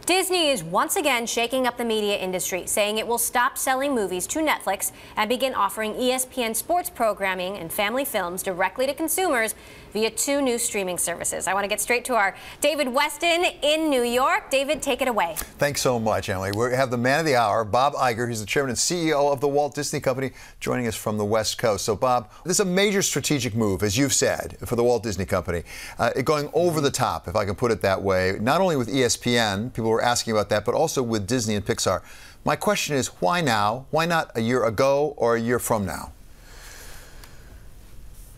Disney is once again shaking up the media industry, saying it will stop selling movies to Netflix and begin offering ESPN sports programming and family films directly to consumers via 2 new streaming services. I want to get straight to our David Weston in New York. David, take it away. Thanks so much, Emily. We have the man of the hour, Bob Iger. He's the chairman and CEO of the Walt Disney Company, joining us from the West Coast. So, Bob, this is a major strategic move, as you've said, for the Walt Disney Company. Going over the top, if I can put it that way, not only with ESPN, people were asking about that, but also with Disney and Pixar. My question is, why now? Why not a year ago or a year from now?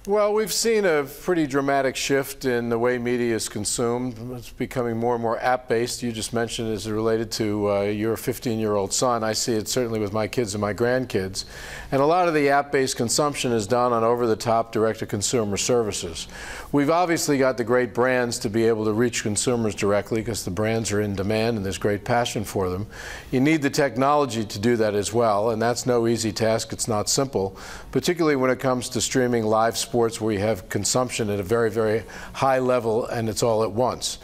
Well, we've seen a pretty dramatic shift in the way media is consumed. It's becoming more and more app-based. You just mentioned as it related to your 15-year-old son. I see it certainly with my kids and my grandkids. And a lot of the app-based consumption is done on over-the-top direct-to-consumer services. We've obviously got the great brands to be able to reach consumers directly because the brands are in demand and there's great passion for them. You need the technology to do that as well, and that's no easy task. It's not simple, particularly when it comes to streaming live sports where you have consumption at a very, very high level and it's all at once.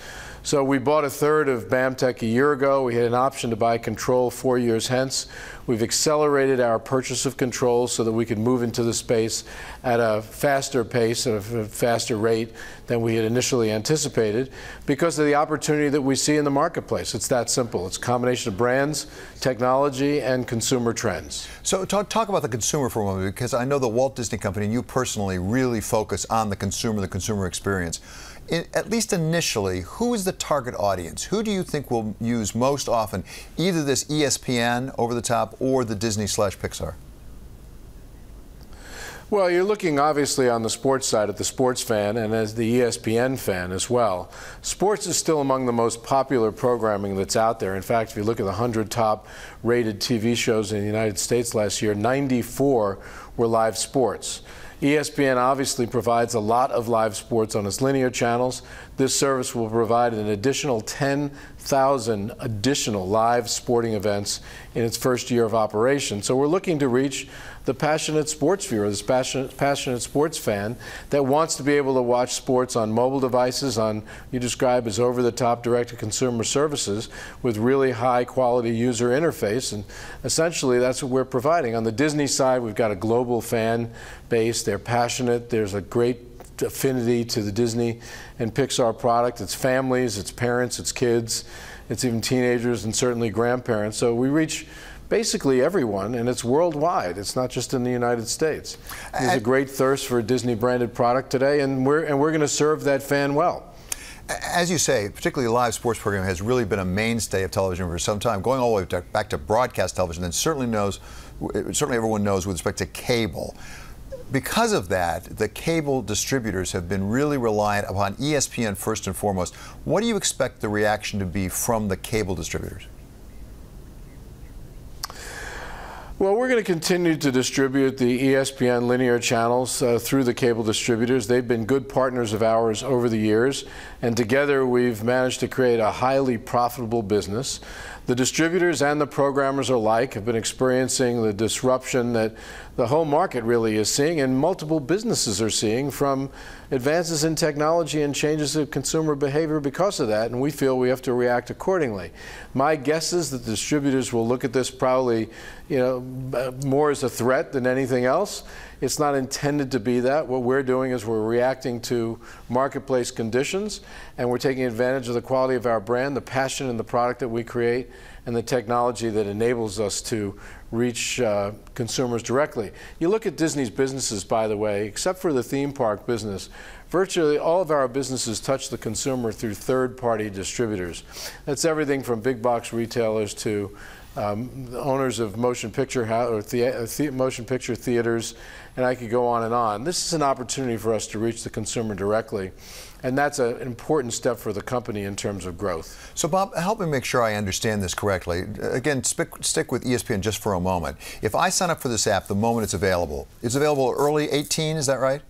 So we bought a third of BAMTech a year ago. We had an option to buy control 4 years hence. We've accelerated our purchase of control so that we could move into the space at a faster pace, at a faster rate than we had initially anticipated because of the opportunity that we see in the marketplace. It's that simple. It's a combination of brands, technology, and consumer trends. So talk about the consumer for a moment, because I know the Walt Disney Company and you personally really focus on the consumer experience. At least initially, who is the target audience? Who do you think will use most often either this ESPN over the top or the Disney/Pixar? Well, you're looking obviously on the sports side at the sports fan and as the ESPN fan as well. Sports is still among the most popular programming that's out there. In fact, if you look at the 100 top rated TV shows in the United States last year, 94 were live sports. ESPN obviously provides a lot of live sports on its linear channels. This service will provide an additional 10,000 additional live sporting events in its first year of operation. So we're looking to reach the passionate sports viewer, this passionate sports fan that wants to be able to watch sports on mobile devices, on you describe as over-the-top direct-to-consumer services with really high-quality user interface, and essentially that's what we're providing. On the Disney side, we've got a global fan base. They're passionate. There's a great affinity to the Disney and Pixar product. It's families, it's parents, it's kids, it's even teenagers and certainly grandparents. So we reach basically everyone, and it's worldwide. It's not just in the United States. There's a great thirst for a Disney-branded product today, and we're going to serve that fan well. As you say, particularly live sports programming has really been a mainstay of television for some time, going all the way back to broadcast television, and certainly everyone knows with respect to cable. Because of that, the cable distributors have been really reliant upon ESPN first and foremost. What do you expect the reaction to be from the cable distributors? Well, we're going to continue to distribute the ESPN linear channels through the cable distributors. They've been good partners of ours over the years, and together we've managed to create a highly profitable business. The distributors and the programmers alike have been experiencing the disruption that the whole market really is seeing and multiple businesses are seeing from advances in technology and changes of consumer behavior because of that, and we feel we have to react accordingly. My guess is that the distributors will look at this probably, more as a threat than anything else. It's not intended to be that. What we're doing is we're reacting to marketplace conditions, and we're taking advantage of the quality of our brand, the passion in the product that we create, and the technology that enables us to reach consumers directly. You look at Disney's businesses, by the way, except for the theme park business, virtually all of our businesses touch the consumer through third-party distributors. That's everything from big box retailers to owners of motion picture theaters, and I could go on and on. This is an opportunity for us to reach the consumer directly, and that's an important step for the company in terms of growth. So, Bob, help me make sure I understand this correctly. Again, stick with ESPN just for a moment. If I sign up for this app the moment it's available early 18, is that right?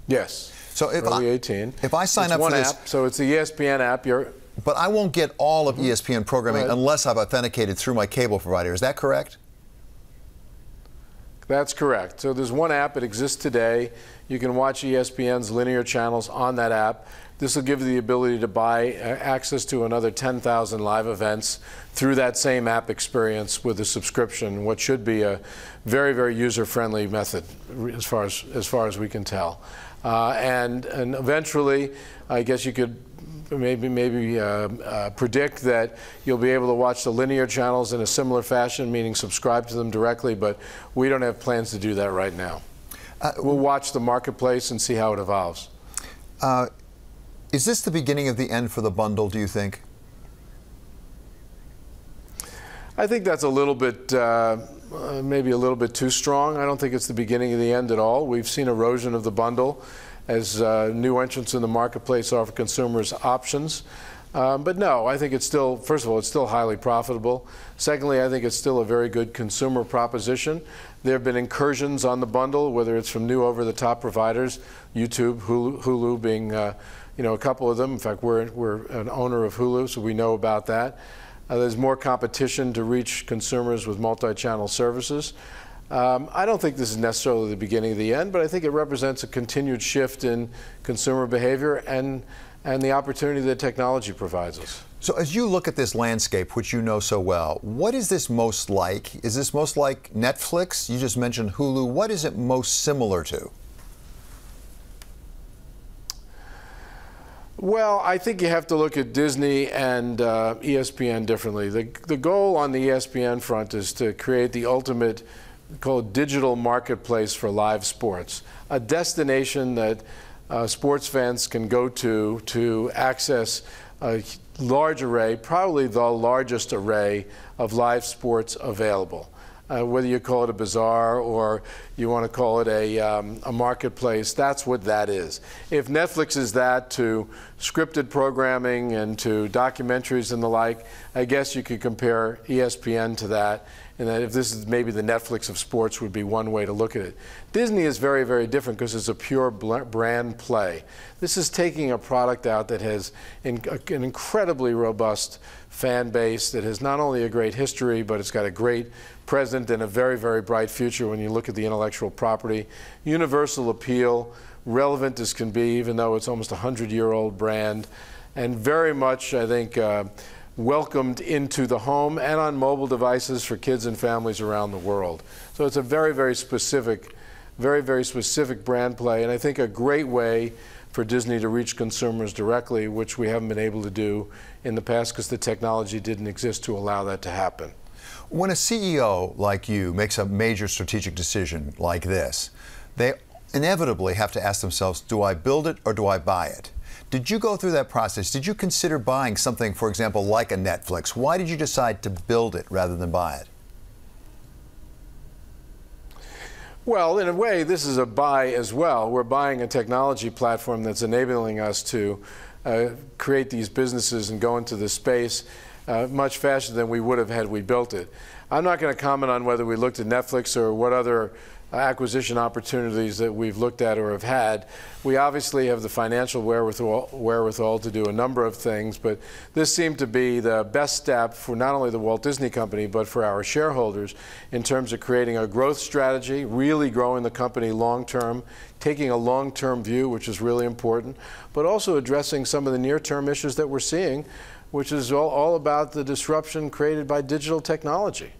Yes. So early 18. If I sign up for this, one app, so it's the ESPN app. But I won't get all of ESPN programming unless I've authenticated through my cable provider. Is that correct? That's correct. So there's one app. It exists today. You can watch ESPN's linear channels on that app. This will give you the ability to buy access to another 10,000 live events through that same app experience with a subscription, what should be a very, very user-friendly method as far as we can tell. And eventually, I guess you could maybe predict that you'll be able to watch the linear channels in a similar fashion, meaning subscribe to them directly, but we don't have plans to do that right now. We'll watch the marketplace and see how it evolves. Is this the beginning of the end for the bundle, do you think? I think that's a little bit, maybe a little bit too strong. I don't think it's the beginning of the end at all. We've seen erosion of the bundle as new entrants in the marketplace offer consumers options. But no, I think it's still, first of all, it's still highly profitable. Secondly, I think it's still a very good consumer proposition. There have been incursions on the bundle, whether it's from new over-the-top providers, YouTube, Hulu being you know, a couple of them. In fact, we're an owner of Hulu, so we know about that. There's more competition to reach consumers with multi-channel services. I don't think this is necessarily the beginning of the end, but I think it represents a continued shift in consumer behavior and the opportunity that technology provides us. So as you look at this landscape, which you know so well, what is this most like? Is this most like Netflix? You just mentioned Hulu. What is it most similar to? Well, I think you have to look at Disney and ESPN differently. The goal on the ESPN front is to create the ultimate, called digital marketplace for live sports, a destination that sports fans can go to access a large array, probably the largest array of live sports available. Whether you call it a bazaar or you want to call it a marketplace, that's what that is. If Netflix is that to scripted programming and to documentaries and the like, I guess you could compare ESPN to that, and that if this is maybe the Netflix of sports would be one way to look at it. Disney is very, very different because it's a pure brand play. This is taking a product out that has an incredibly robust fan base, that has not only a great history, but it's got a great present and a very, very bright future when you look at the intellectual property. Universal appeal, relevant as can be, even though it's almost a 100-year-old brand, and very much, I think, welcomed into the home and on mobile devices for kids and families around the world. So it's a very, very specific brand play, and I think a great way for Disney to reach consumers directly, which we haven't been able to do in the past because the technology didn't exist to allow that to happen. When a CEO like you makes a major strategic decision like this, they inevitably have to ask themselves, do I build it or do I buy it? Did you go through that process? Did you consider buying something, for example, like a Netflix? Why did you decide to build it rather than buy it? Well, in a way, this is a buy as well. We're buying a technology platform that's enabling us to create these businesses and go into this space much faster than we would have had we built it. I'm not going to comment on whether we looked at Netflix or what other acquisition opportunities that we've looked at or have had. We obviously have the financial wherewithal to do a number of things, but this seemed to be the best step for not only the Walt Disney Company, but for our shareholders in terms of creating a growth strategy, really growing the company long-term, taking a long-term view, which is really important, but also addressing some of the near-term issues that we're seeing, which is all about the disruption created by digital technology.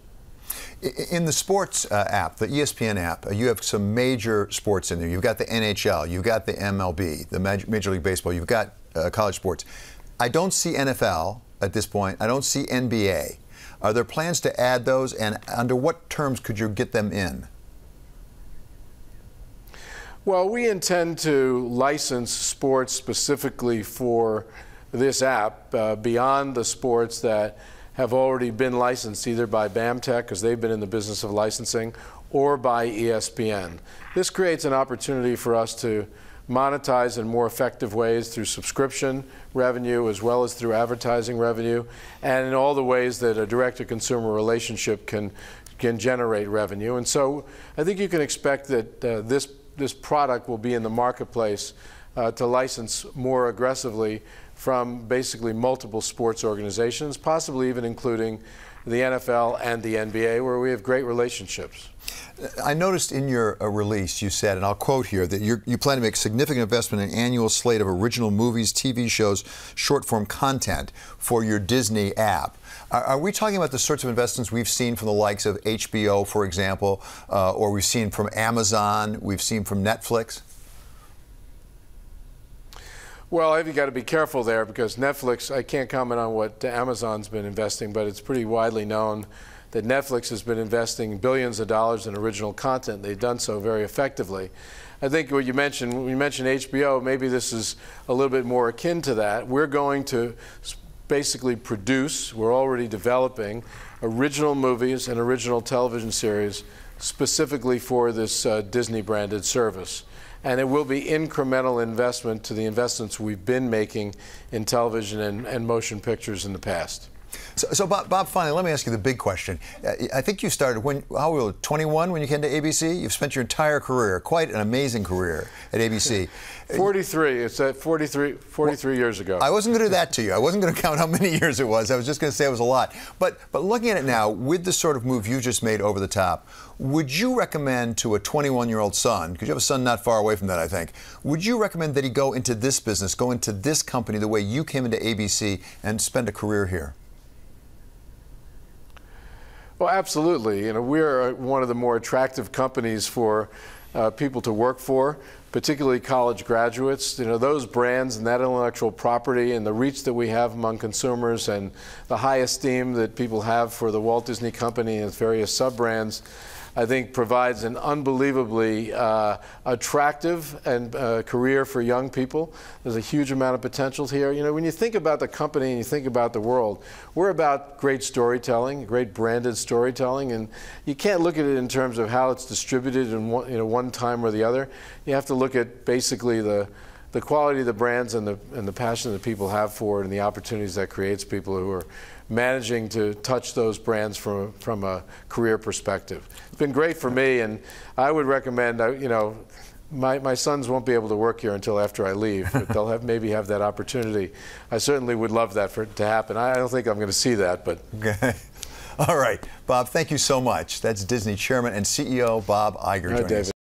In the sports app, the ESPN app, you have some major sports in there. You've got the NHL, you've got the MLB, the Major League Baseball, you've got college sports. I don't see NFL at this point. I don't see NBA. Are there plans to add those, and under what terms could you get them in? Well, we intend to license sports specifically for this app beyond the sports that have already been licensed either by BAMTech, because they've been in the business of licensing, or by ESPN. This creates an opportunity for us to monetize in more effective ways through subscription revenue as well as through advertising revenue, and in all the ways that a direct-to-consumer relationship can generate revenue. And so I think you can expect that this product will be in the marketplace to license more aggressively from basically multiple sports organizations, possibly even including the NFL and the NBA, where we have great relationships. I noticed in your release you said, and I'll quote here, that you plan to make significant investment in an annual slate of original movies, TV shows, short-form content for your Disney app. Are we talking about the sorts of investments we've seen from the likes of HBO, for example, or we've seen from Amazon, we've seen from Netflix? Well, I think you got to be careful there, because Netflix, I can't comment on what Amazon's been investing, but it's pretty widely known that Netflix has been investing billions of dollars in original content. They've done so very effectively. I think what you mentioned, when you mentioned HBO, maybe this is a little bit more akin to that. We're going to basically produce, we're already developing original movies and original television series specifically for this Disney branded service. And it will be incremental investment to the investments we've been making in television and motion pictures in the past. So Bob, finally, let me ask you the big question. I think you started how old were you, 21 when you came to ABC? You've spent your entire career, quite an amazing career at ABC. 43. It's 43 years ago. I wasn't going to do that to you. I wasn't going to count how many years it was. I was just going to say it was a lot. But looking at it now, with the sort of move you just made over the top, would you recommend to a 21-year-old son, because you have a son not far away from that, I think, would you recommend that he go into this business, go into this company the way you came into ABC and spend a career here? Well, absolutely. You know, we're one of the more attractive companies for people to work for, particularly college graduates. You know, those brands and that intellectual property and the reach that we have among consumers and the high esteem that people have for the Walt Disney Company and its various sub-brands, I think provides an unbelievably attractive and career for young people. There's a huge amount of potential here. You know, when you think about the company and you think about the world, we're about great storytelling, great branded storytelling, and you can't look at it in terms of how it's distributed in one time or the other. You have to look at basically the quality of the brands and the passion that people have for it and the opportunities that creates people who are managing to touch those brands from a career perspective. It's been great for me, and I would recommend, you know, my sons won't be able to work here until after I leave, but they'll maybe have that opportunity. I certainly would love that to happen. I don't think I'm going to see that, but. Okay. All right, Bob, thank you so much. That's Disney Chairman and CEO Bob Iger joining us.